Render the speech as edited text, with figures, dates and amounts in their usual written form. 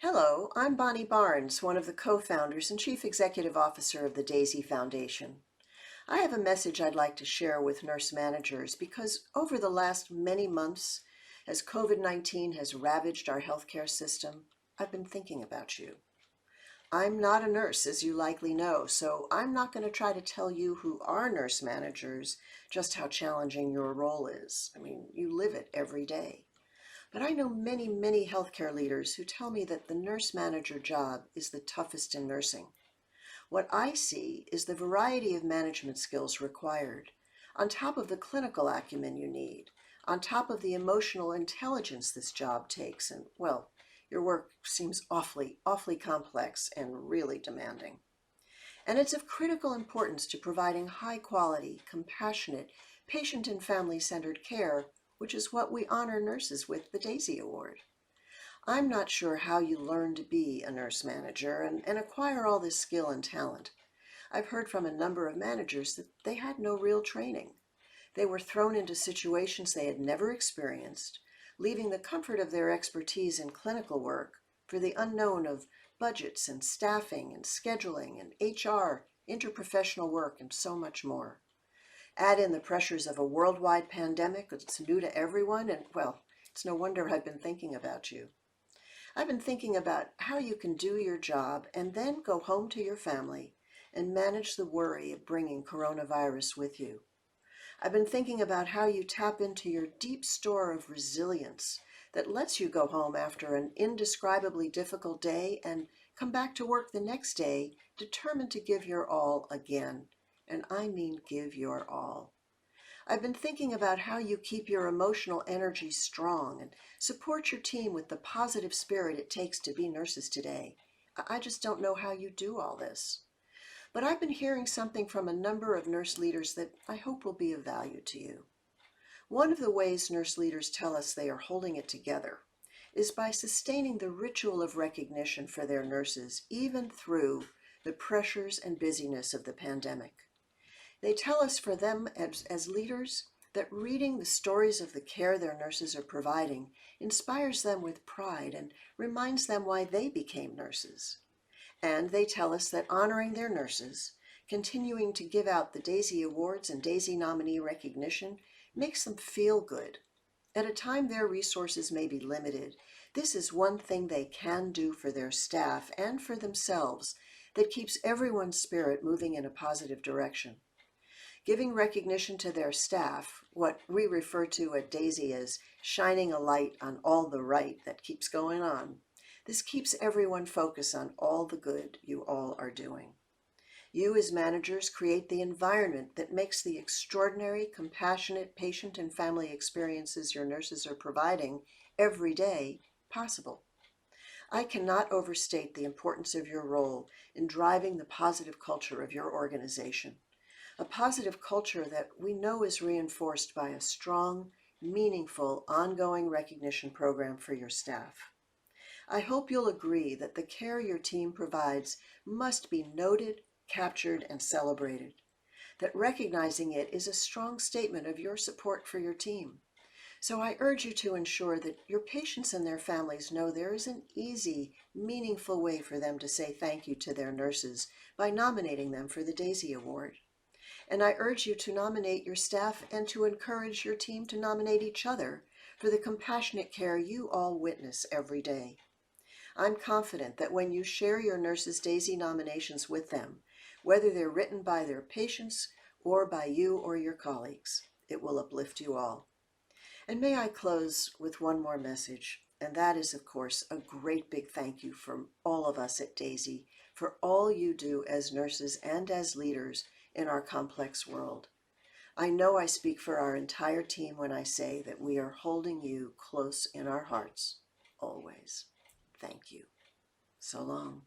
Hello, I'm Bonnie Barnes, one of the co-founders and chief executive officer of the Daisy Foundation. I have a message I'd like to share with nurse managers because over the last many months, as COVID-19 has ravaged our healthcare system, I've been thinking about you. I'm not a nurse, as you likely know, so I'm not going to try to tell you who are nurse managers just how challenging your role is. I mean, you live it every day. But I know many healthcare leaders who tell me that the nurse manager job is the toughest in nursing. What I see is the variety of management skills required, on top of the clinical acumen you need, on top of the emotional intelligence this job takes, and, well, your work seems awfully complex and really demanding. And it's of critical importance to providing high quality, compassionate, patient and family-centered care, which is what we honor nurses with the Daisy Award. I'm not sure how you learn to be a nurse manager and acquire all this skill and talent. I've heard from a number of managers that they had no real training. They were thrown into situations they had never experienced, leaving the comfort of their expertise in clinical work for the unknown of budgets and staffing and scheduling and HR, interprofessional work, and so much more. Add in the pressures of a worldwide pandemic that's new to everyone, and, well, it's no wonder I've been thinking about you. I've been thinking about how you can do your job and then go home to your family and manage the worry of bringing coronavirus with you. I've been thinking about how you tap into your deep store of resilience that lets you go home after an indescribably difficult day and come back to work the next day determined to give your all again. And I mean give your all. I've been thinking about how you keep your emotional energy strong and support your team with the positive spirit it takes to be nurses today. I just don't know how you do all this. But I've been hearing something from a number of nurse leaders that I hope will be of value to you. One of the ways nurse leaders tell us they are holding it together is by sustaining the ritual of recognition for their nurses, even through the pressures and busyness of the pandemic. They tell us for them as leaders that reading the stories of the care their nurses are providing inspires them with pride and reminds them why they became nurses. And they tell us that honoring their nurses, continuing to give out the Daisy Awards and Daisy nominee recognition makes them feel good. At a time their resources may be limited, this is one thing they can do for their staff and for themselves that keeps everyone's spirit moving in a positive direction. Giving recognition to their staff, what we refer to at Daisy as shining a light on all the right that keeps going on, this keeps everyone focused on all the good you all are doing. You as managers create the environment that makes the extraordinary, compassionate patient and family experiences your nurses are providing every day possible. I cannot overstate the importance of your role in driving the positive culture of your organization. A positive culture that we know is reinforced by a strong, meaningful, ongoing recognition program for your staff. I hope you'll agree that the care your team provides must be noted, captured, and celebrated, that recognizing it is a strong statement of your support for your team. So I urge you to ensure that your patients and their families know there is an easy, meaningful way for them to say thank you to their nurses by nominating them for the Daisy Award. And I urge you to nominate your staff and to encourage your team to nominate each other for the compassionate care you all witness every day. I'm confident that when you share your nurses' Daisy nominations with them, whether they're written by their patients or by you or your colleagues, it will uplift you all. And may I close with one more message, and that is, of course, a great big thank you from all of us at Daisy for all you do as nurses and as leaders in our complex world. I know I speak for our entire team when I say that we are holding you close in our hearts, always. Thank you. So long.